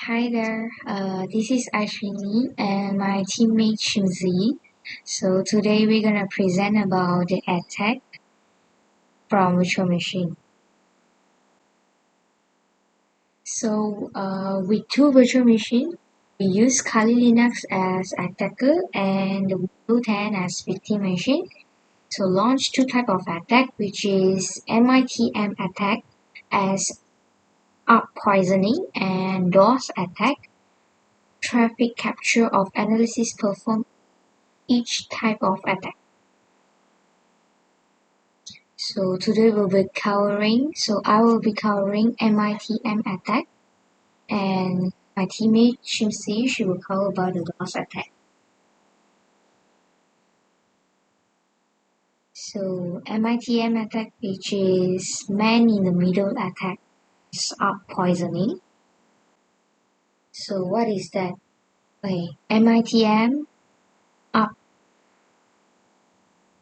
Hi there, this is Ashwini and my teammate Shimzi. So today we're gonna present about the attack from virtual machine. With two virtual machine, we use Kali Linux as attacker and the Windows 10 as victim machine. So launch two type of attack, which is MITM attack as ARP Poisoning and DOS attack, traffic capture of analysis performed each type of attack. So today I will be covering MITM attack and my teammate Shimsi, she will cover about the DOS attack. So MITM attack, which is man in the middle attack, is ARP poisoning. So what is that? Okay, MITM ARP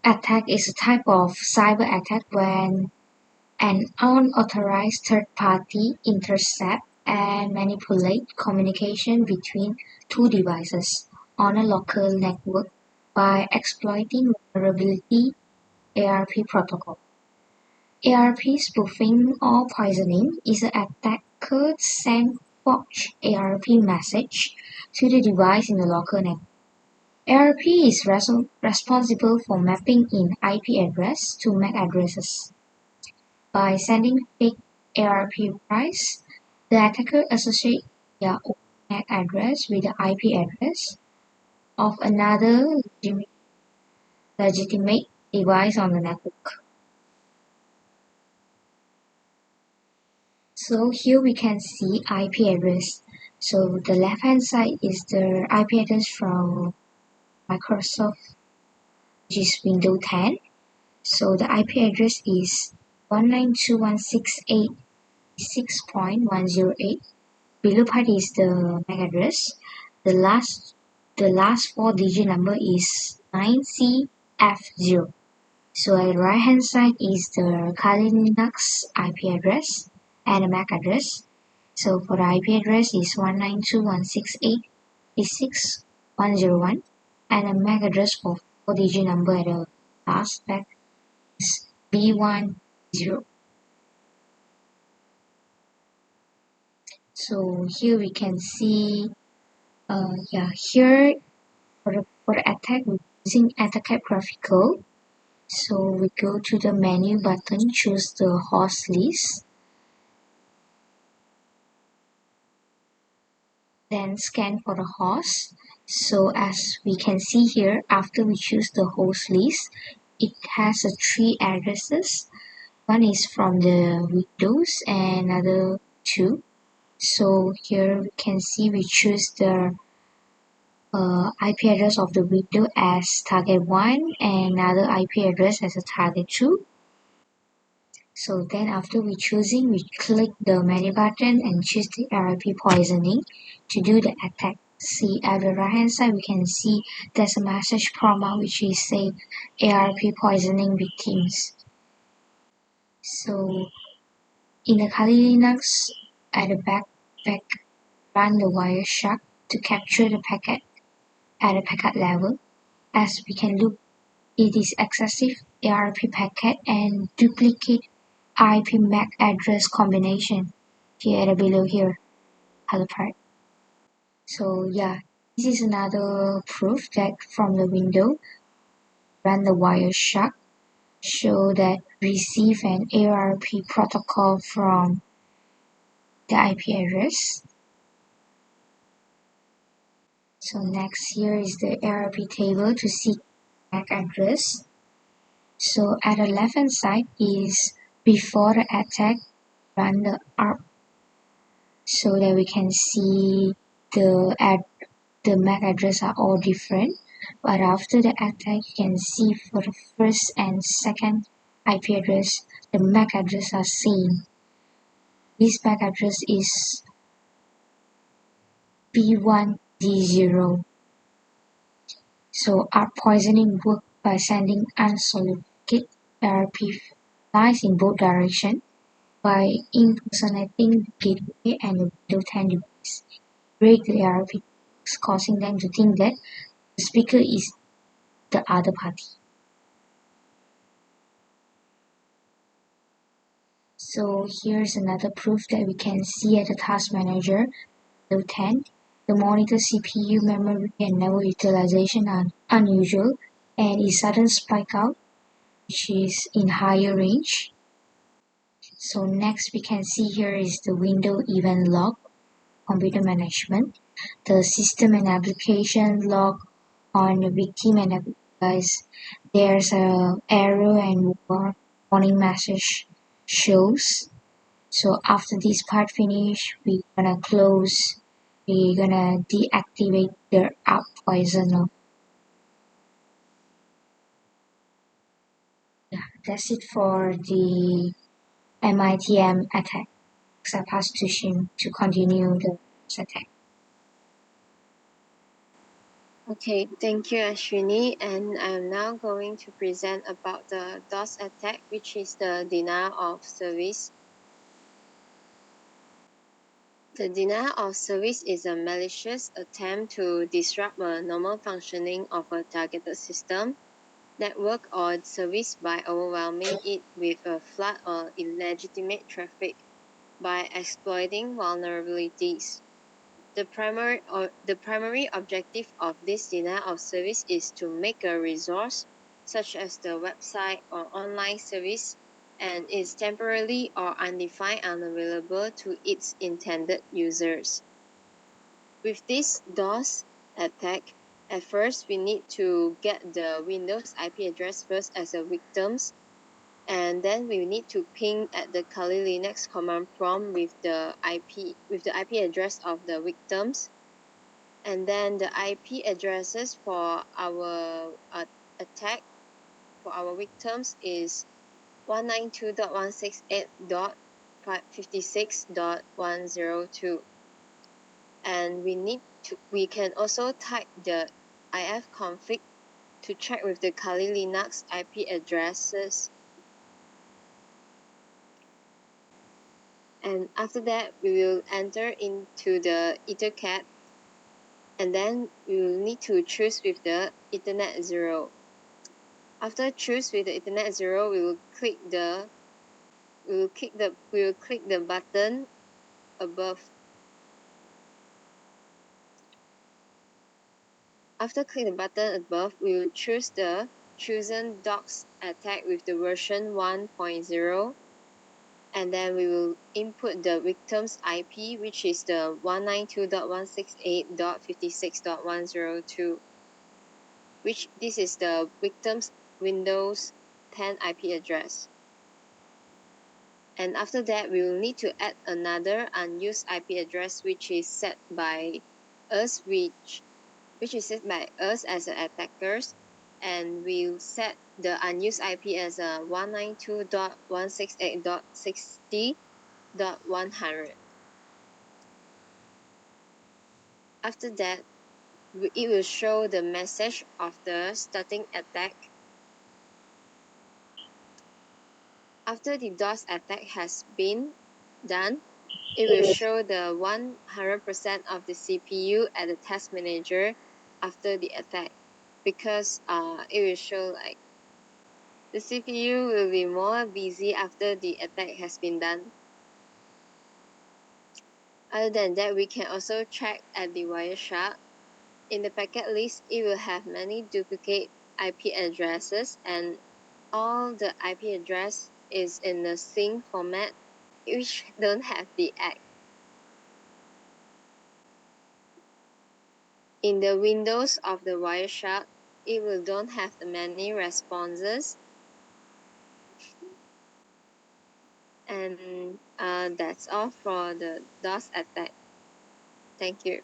attack is a type of cyber attack when an unauthorized third party intercept and manipulate communication between two devices on a local network by exploiting vulnerability ARP protocol. ARP spoofing or poisoning is an attacker send forged ARP message to the device in the local network. ARP is responsible for mapping in IP address to MAC addresses. By sending fake ARP price, the attacker associates their own MAC address with the IP address of another legitimate device on the network. So here we can see IP address. So the left hand side is the IP address from Microsoft, which is Windows 10. So the IP address is 192.168.6.108. Below part is the MAC address. The last four-digit number is 9CF0. So at the right hand side is the Kali Linux IP address and the MAC address. So for the IP address is 192.168.6.101 and the MAC address for four-digit number at the last back is B10. So here we can see here for the attack we're using AttackCap graphical. So we go to the menu button, choose the host list, then scan for the host. So as we can see here, after we choose the host list, it has three addresses. One is from the Windows and another two. So here we can see we choose the IP address of the window as target 1 and another IP address as a target 2. So then after we choosing, we click the menu button and choose the ARP poisoning to do the attack. See at the right hand side we can see there's a message prompt which is say ARP poisoning victims. So in the Kali Linux at the back run the Wireshark to capture the packet at a packet level. As we can look, it is excessive ARP packet and duplicate IP MAC address combination here below here, other part. So yeah, this is another proof that from the window, run the Wireshark, show that receive an ARP protocol from the IP address. So next here is the ARP table to see MAC address. So at the left hand side is before the attack, run the ARP so that we can see the MAC address are all different. But after the attack, you can see for the first and second IP address, the MAC address are same. This MAC address is B1D0. So ARP poisoning work by sending unsolicited ARP files in both directions by impersonating the gateway and the Windows 10 device. break the ARP, causing them to think that the speaker is the other party. So here's another proof that we can see at the task manager. Window 10, the monitor CPU memory and network utilization are unusual and a sudden spike out, which is in higher range. So next we can see here is the window event log, computer management, the system and application log on the victim and device. There's a error and warning message shows. So after this part finish, we're gonna close. We're gonna deactivate the ARP Poisoner. Yeah, that's it for the MITM attack. I pass to Shin to continue the attack. Okay, thank you, Ashwini. And I'm now going to present about the DOS attack, which is the denial of service. The denial of service is a malicious attempt to disrupt a normal functioning of a targeted system, network, or service by overwhelming it with a flood of illegitimate traffic by exploiting vulnerabilities. The primary objective of this denial of service is to make a resource, such as the website or online service, and is temporarily or undefined unavailable to its intended users. With this DOS attack, at first we need to get the Windows IP address first as a victims, and then we need to ping at the Kali Linux command prompt with the IP address of the victims. And then the IP addresses for our attack for our victims is 192.168.56.102, and we can also type the ifconfig to check with the Kali Linux IP addresses. And after that, we will enter into the EtherCAT, and then we will need to choose with the Ethernet 0. After choose with the Ethernet 0, we will click the button above. After clicking the button above, we will choose the chosen DOS attack with the version 1.0, and then we will input the victim's IP, which is the 192.168.56.102, which this is the victim's Windows 10 IP address. And after that, we will need to add another unused IP address, which is set by us, which is set by us as attackers, and we'll set the unused IP as a 192.168.60.100. After that, it will show the message of the starting attack. After the DOS attack has been done, it will show the 100% of the CPU at the task manager after the attack, because it will show like the CPU will be more busy after the attack has been done. Other than that, we can also check at the Wireshark. In the packet list, it will have many duplicate IP addresses, and all the IP address is in the same format, which don't have the ACK. In the windows of the Wireshark, it will don't have the many responses. And that's all for the DOS attack. Thank you.